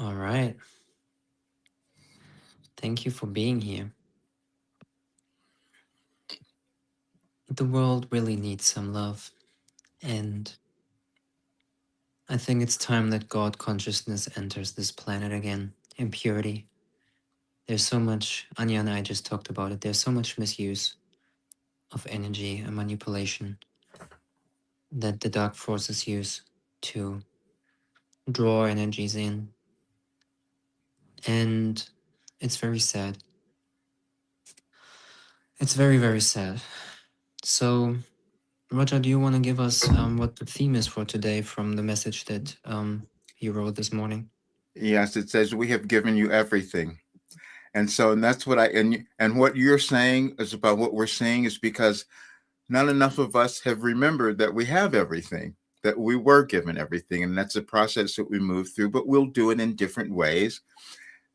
All right. Thank you for being here. The world really needs some love. And I think it's time that God consciousness enters this planet again in purity. There's so much, Anya and I just talked about it, there's so much misuse of energy and manipulation that the dark forces use to draw energies in. And it's very sad. It's very, very sad. So, Roger, do you want to give us what the theme is for today from the message that you wrote this morning? Yes, it says we have given you everything. And that's what and what you're saying is about what we're saying is because not enough of us have remembered that we have everything, that we were given everything. And that's a process that we move through, but we'll do it in different ways.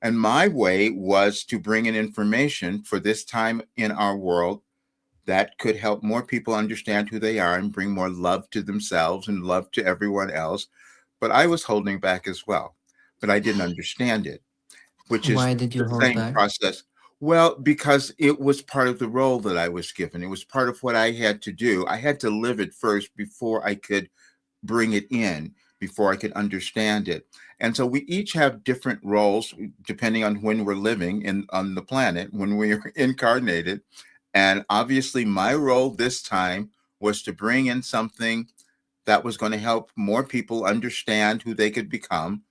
And my way was to bring in information for this time in our world that could help more people understand who they are and bring more love to themselves and love to everyone else. But I was holding back as well, but I didn't understand it, which is Why did you the hold same back? process. Well, because it was part of the role that I was given. It was part of what I had to do. I had to live it first before I could bring it in, before I could understand it. And so we each have different roles depending on when we're living in on the planet, when we're incarnated. And obviously my role this time was to bring in something that was going to help more people understand who they could become.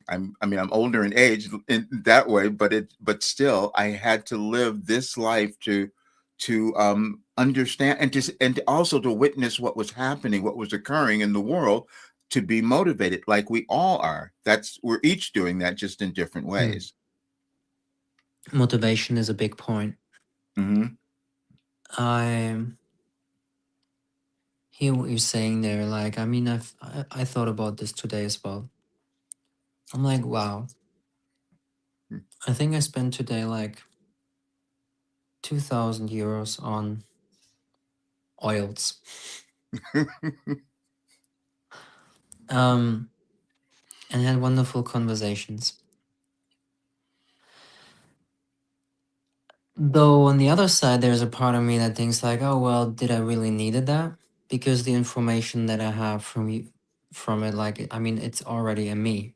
I'm older in age in that way, but still I had to live this life to understand and also to witness what was happening, what was occurring in the world, to be motivated like we all are. That's We're each doing that, just in different Hmm. ways. Motivation is a big point. Hmm. I hear what you're saying there. Like, I mean, I thought about this today as well. I'm like, wow. I think I spent today like 2,000 euros on oils. Um, and had wonderful conversations. Though on the other side, there's a part of me that thinks like, oh well, did I really needed that? Because the information that I have from you, from it, like, I mean, it's already in me.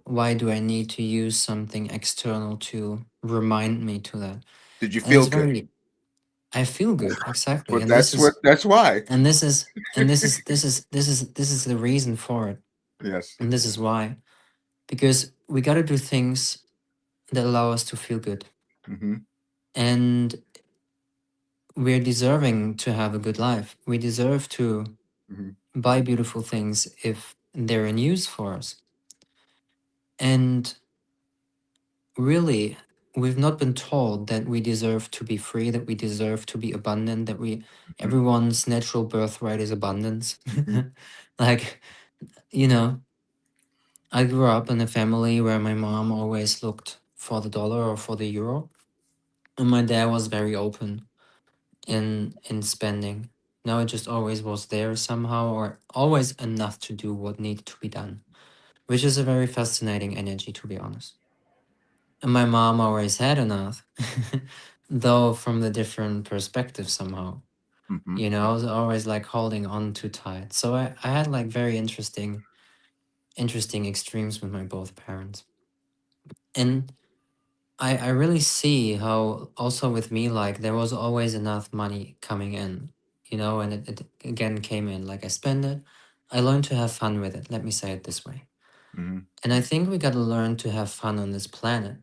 Why do I need to use something external to remind me to that? Did you And it's feel good? very, I feel good, exactly. Well, that's why. And this is, this is the reason for it. Yes. And this is why. Because we got to do things that allow us to feel good. Hmm. And we're deserving to have a good life. We deserve to Hmm. buy beautiful things if they're in use for us. And really, we've not been told that we deserve to be free, that we deserve to be abundant, that we everyone's natural birthright is abundance. Hmm. Like, you know, I grew up in a family where my mom always looked for the dollar or for the euro, and my dad was very open in spending. No, it just always was there somehow, or always enough to do what needed to be done, which is a very fascinating energy, to be honest. And my mom always had enough, though from the different perspective somehow. Hmm. You know, I was always like holding on too tight. So I had like very interesting extremes with my both parents. And I really see how also with me, like there was always enough money coming in, you know, and it again came in. Like I spend it, I learned to have fun with it. Let me say it this way. Hmm. And I think we got to learn to have fun on this planet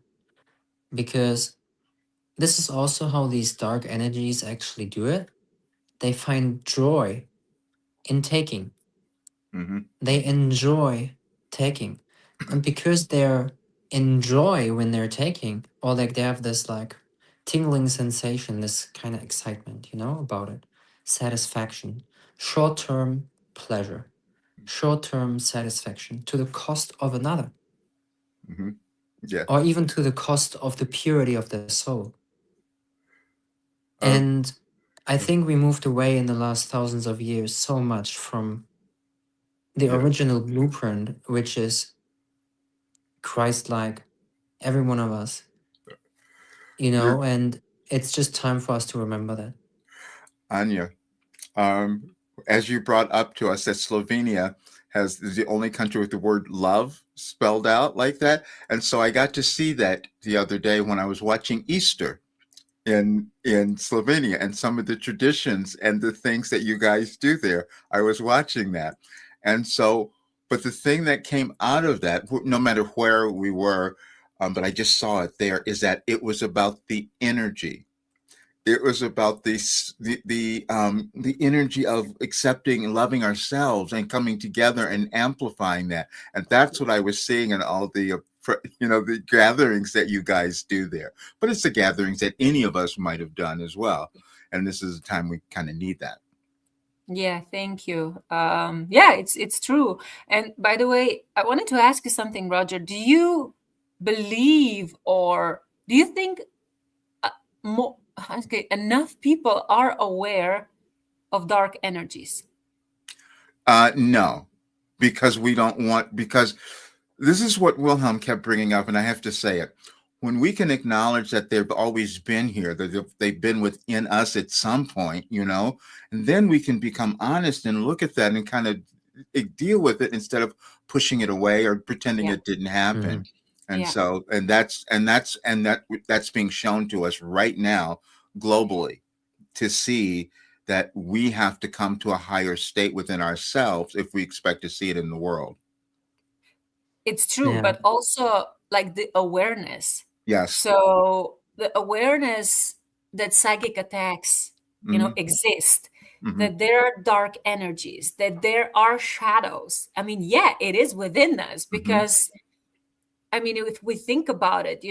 because this is also how these dark energies actually do it. They find joy in taking, Hmm. they enjoy taking. And because they're enjoy when they're taking, or like they have this like tingling sensation, this kind of excitement, you know, about it, satisfaction, short term pleasure, short term satisfaction to the cost of another, Hmm. Yeah. or even to the cost of the purity of their soul. Uh, And I think we moved away in the last thousands of years so much from the yes. original blueprint, which is Christ like, every one of us, you You're know, and it's just time for us to remember that. Anya. Um, as you brought up to us, that Slovenia has is the only country with the word love spelled out like that, and so I got to see that the other day when I was watching Easter in Slovenia and some of the traditions and the things that you guys do there. I was watching that, and so, but the thing that came out of that, no matter where we were, but I just saw it there, is that it was about the energy. It was about the energy of accepting and loving ourselves and coming together and amplifying that. And that's what I was seeing in all the the gatherings that you guys do there. But it's the gatherings that any of us might have done as well. And this is a time we kind of need that. Yeah, thank you. Yeah, it's true. And by the way, I wanted to ask you something, Roger. Do you believe, or do you think uh, more, okay, enough people are aware of dark energies? No, because we don't want, because this is what Wilhelm kept bringing up, and I have to say it. When we can acknowledge that they've always been here, that they've been within us at some point, and then we can become honest and look at that and kind of deal with it instead of pushing it away or pretending Yeah, it didn't happen. Hmm. And yeah. so, that's being shown to us right now globally, to see that we have to come to a higher state within ourselves if we expect to see it in the world. It's true, Yeah. but also like the awareness. Yes. So the awareness that psychic attacks, Hmm. exist, Hmm. that there are dark energies, that there are shadows. I mean, yeah, it is within us Hmm. because, I mean, if we think about it,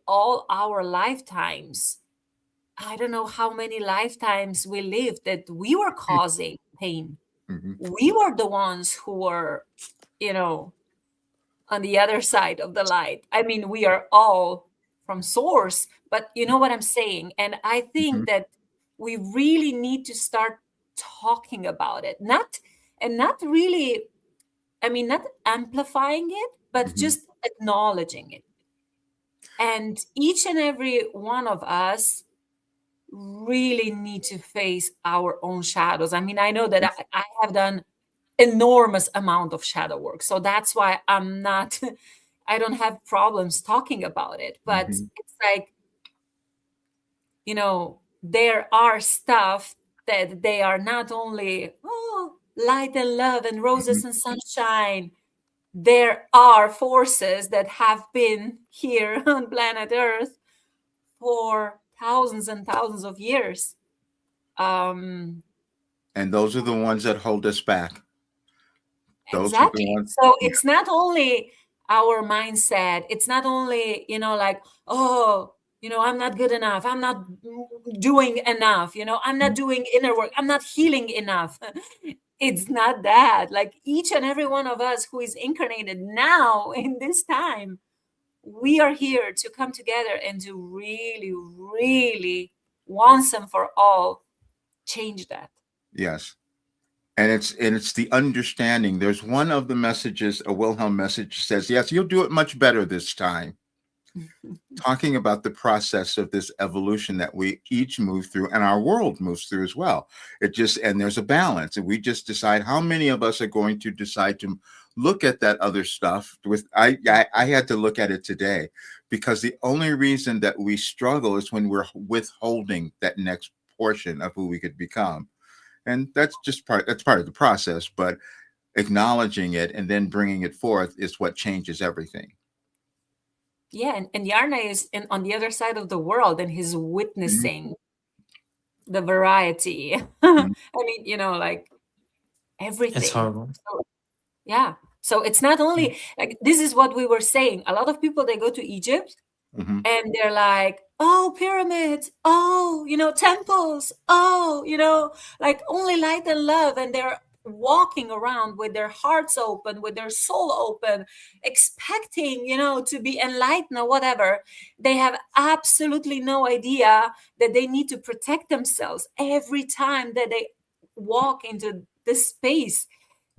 all our lifetimes, I don't know how many lifetimes we lived that we were causing pain. Hmm. We were the ones who were, you know, on the other side of the light. I mean, we are all from source, but you know what I'm saying? And I Hmm. think that we really need to start talking about it. Not really, I mean, not amplifying it, but Hmm. just acknowledging it. And each and every one of us really need to face our own shadows. I mean, I know that I have done enormous amount of shadow work, so that's why I'm not I don't have problems talking about it. But Hmm. it's like, there are stuff that they are not only, oh, light and love and Hmm. roses and sunshine. There are forces that have been here on planet Earth for thousands and thousands of years. um And those are the ones that hold us back. Those are the Exactly. ones. So Yeah. it's not only our mindset, it's not only, like, oh, I'm not good enough, I'm not doing enough, I'm not doing inner work, I'm not healing enough. It's not that. Like, each and every one of us who is incarnated now in this time, we are here to come together and to really, really, once and for all, change that. Yes. And it's the understanding. There's one of the messages, a Wilhelm message says, yes, you'll do it much better this time. Talking about the process of this evolution that we each move through and our world moves through as well. And there's a balance, and we just decide how many of us are going to decide to look at that other stuff. I had to look at it today, because the only reason that we struggle is when we're withholding that next portion of who we could become. And that's part of the process, but acknowledging it and then bringing it forth is what changes everything. Yeah, and Yarna is on the other side of the world, and he's Mhm. witnessing the variety. I mean, like, It's everything. horrible. So, yeah. So it's not only like, this is what we were saying. A lot of people, they go to Egypt Mhm. and they're like, oh, pyramids, oh, temples, oh, like, only light and love. And they're walking around with their hearts open, with their soul open, expecting, to be enlightened or whatever. They have absolutely no idea that they need to protect themselves every time that they walk into this space.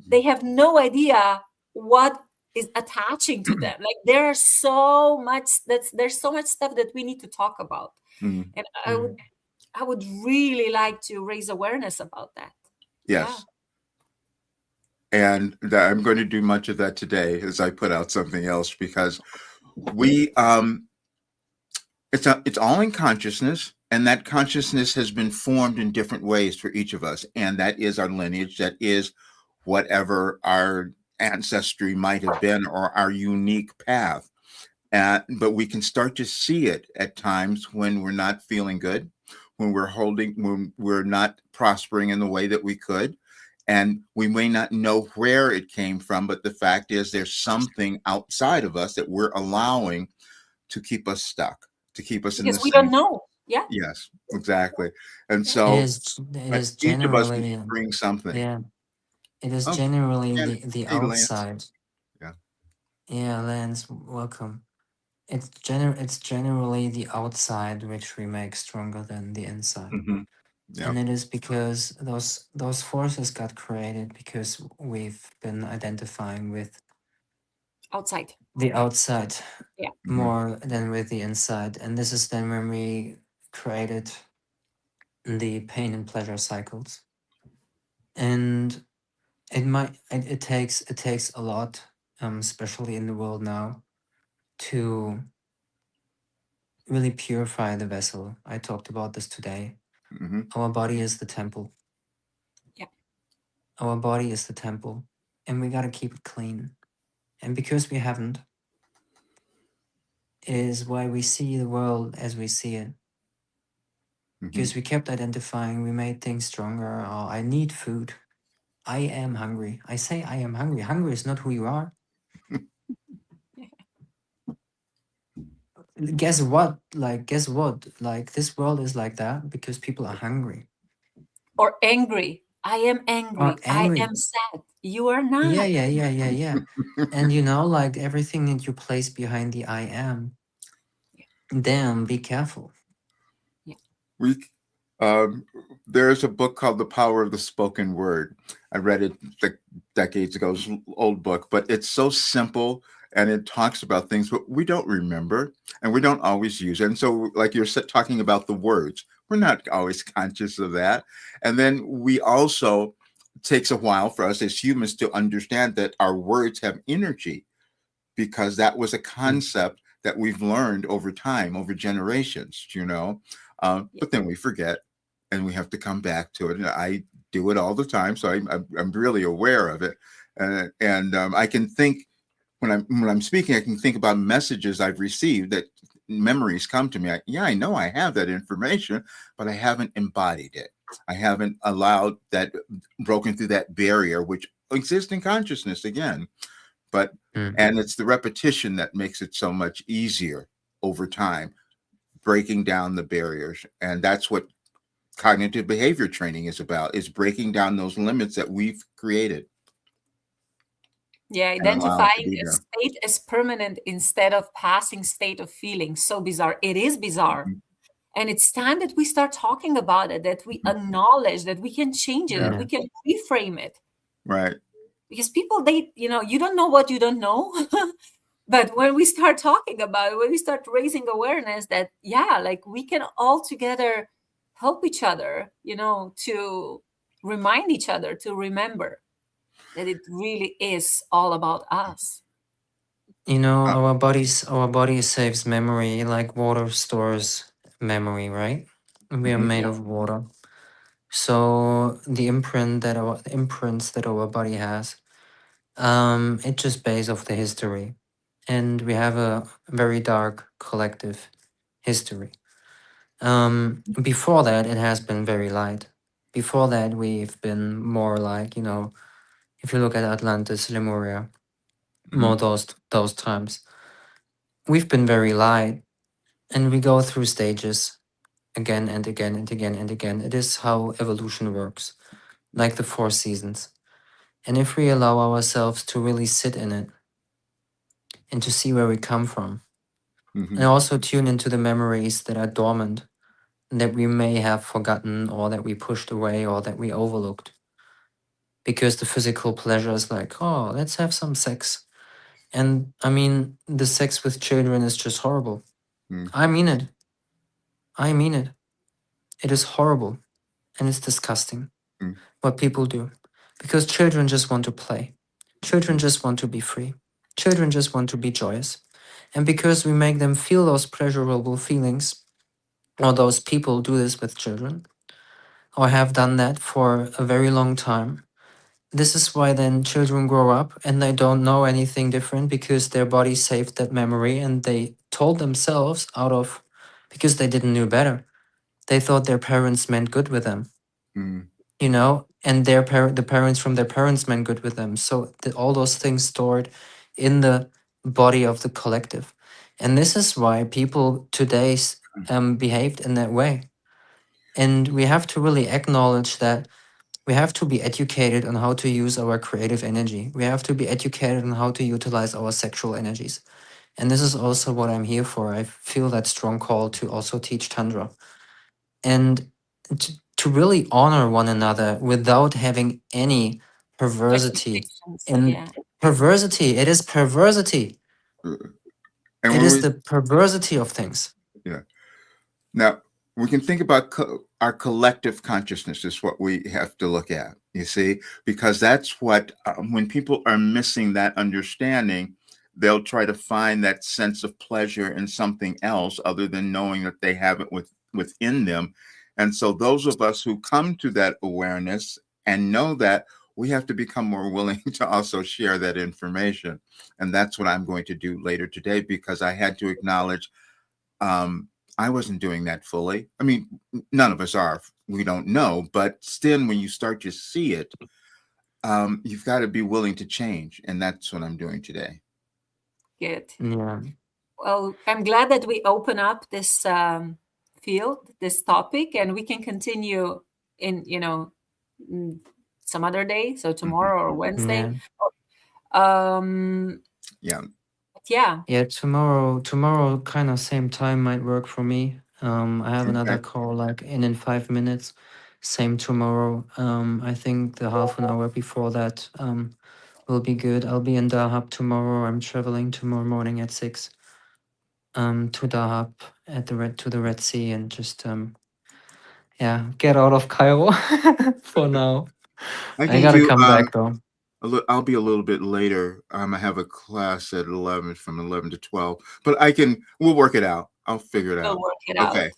They have no idea what is attaching to them. Like there are so much there's so much stuff that we need to talk about. Mhm. And Mm. I would really like to raise awareness about that. Yeah. Yes. And I'm going to do much of that today as I put out something else because we it's all in consciousness, and that consciousness has been formed in different ways for each of us, and that is our lineage, that is whatever our ancestry might have been or our unique path. But we can start to see it at times when we're not feeling good, when we're not prospering in the way that we could. And we may not know where it came from, but the fact is there's something outside of us that we're allowing to keep us stuck, to keep us in the Because we same. don't know. Yeah. Yes, exactly. And Yeah. It so is. It but is each of us generally. brings something. Yeah. It is Oh, generally and the hey, Lance. outside. Yeah. Yeah, Lance, welcome. It's generally the outside which we make stronger than the inside. Hmm. Yeah. And it is because those forces got created because we've been identifying with Outside. the outside Yeah. Hmm. more than with the inside. And this is then when we created the pain and pleasure cycles. And it takes a lot, especially in the world now, to really purify the vessel. I talked about this today. Hmm. Our body is the temple. Yeah. Our body is the temple, and we gotta keep it clean. And because we haven't, is why we see the world as we see it. Hmm. Because we kept identifying, we made things stronger. Oh, I need food. I am hungry. I say I am hungry. Hungry is not who you are. Guess what? Guess what? Like, this world is like that because people are hungry Or angry. I am or angry. I angry. am sad. You are Yeah, not. yeah, yeah, yeah, yeah. And like everything that you place behind the I am, Yeah. damn, be careful. Yeah. We there's a book called The Power of the Spoken Word. I read it like decades ago. It's an old book, but it's so simple and it talks about things but we don't remember and we don't always use it. And so, like you're talking about the words, we're not always conscious of that. And then we also takes a while for us as humans to understand that our words have energy because that was a Mm. concept that we've learned over time, over generations, you know. Yeah. But then we forget and we have to come back to it. And I do it all the time. So I'm really aware of it. And I can think when I'm speaking, I can think about messages I've received that memories come to me. Yeah, I know I have that information, but I haven't embodied it. I haven't allowed that broken through that barrier, which exists in consciousness again. But Mm. and it's the repetition that makes it so much easier over time, breaking down the barriers. And that's what cognitive behavior training is about, is breaking down those limits that we've created Yeah, and allow it to identifying be a there. state as permanent instead of passing state of feeling. So bizarre. It is bizarre. Mhm. And it's time that we start talking about it, that we Mhm. acknowledge that we can change it, Yeah, that Yeah. we can reframe it. right. Because people, you don't know what you don't know. But when we start talking about it, when we start raising awareness that, yeah, like we can all together help each other, to remind each other to remember that it really is all about us. Uh, Our body saves memory like water stores memory, right? We are mhm. made Yeah. of water. So the imprints that our body has, it's just based off the history. And we have a very dark collective history. Before that, it has been very light. Before that, we've been more like, if you look at Atlantis, Lemuria, more Mhm. those times, we've been very light, and we go through stages again and again and again and again. It is how evolution works, like the four seasons. And if we allow ourselves to really sit in it and to see where we come from, and Mhm. also tune into the memories that are dormant, that we may have forgotten or that we pushed away or that we overlooked, because the physical pleasure is like, oh, let's have some sex. And I mean, the sex with children is just horrible. Mm, I mean it. I mean it. It is horrible and it's disgusting mm, what people do. Because children just want to play. Children mm, just want to be free. Children just want to be joyous. And because we make them feel those pleasurable feelings, or those people do this with children, or have done that for a very long time, this is why then children grow up and they don't know anything different because their body saved that memory and they told themselves out of because they didn't know better. They thought their parents meant good with them, mm, and the parents from their parents meant good with them. So all those things stored in the body of the collective. And this is why people today behaved in that way. And we have to really acknowledge that we have to be educated on how to use our creative energy. We have to be educated on how to utilize our sexual energies. And this is also what I'm here for. I feel that strong call to also teach Tantra and to really honor one another without having any perversity. Expectations. And Yeah. perversity, it is perversity. uh, and It when is we the perversity of things. yeah. Now, we can think about our collective consciousness is what we have to look at, you see, because that's what, when people are missing that understanding, they'll try to find that sense of pleasure in something else other than knowing that they have it within them. And so, those of us who come to that awareness and know that, we have to become more willing to also share that information. And that's what I'm going to do later today because I had to acknowledge um, I wasn't doing that fully. I mean, none of us are. We don't know, but still, when you start to see it, you've got to be willing to change, and that's what I'm doing today. Good. Yeah. Well, I'm glad that we open up this field, this topic, and we can continue in, mm, some other day, so Hmm. tomorrow or Wednesday. Yeah. Um, Yeah. yeah, Yeah, tomorrow kind of same time might work for me. I have another Okay. call like in 5 minutes. Same tomorrow. I think the half an hour before that will be good. I'll be in Dahab tomorrow. I'm traveling tomorrow morning at 6 to Dahab at the Red Sea and just yeah, get out of Cairo for now. I I can gotta do. come back though. I'll be a little bit later. I have a class at 11 from 11 to 12, but I can. We'll work it out. I'll figure it we'll out. work it out. Okay.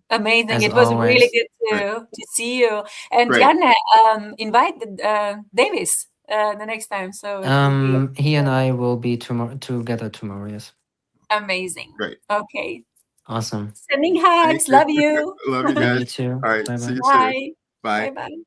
Amazing. As It was really always. good Great. to see you. And Great. Janne, invite Davis the next time. So it will be He and I will be tomorrow together tomorrow, yes. amazing. Great. Okay. Awesome. Sending Thank hugs. you. Love you. Love you Love guys. you too. All right. Bye See bye. you soon. Bye. Bye Bye. bye.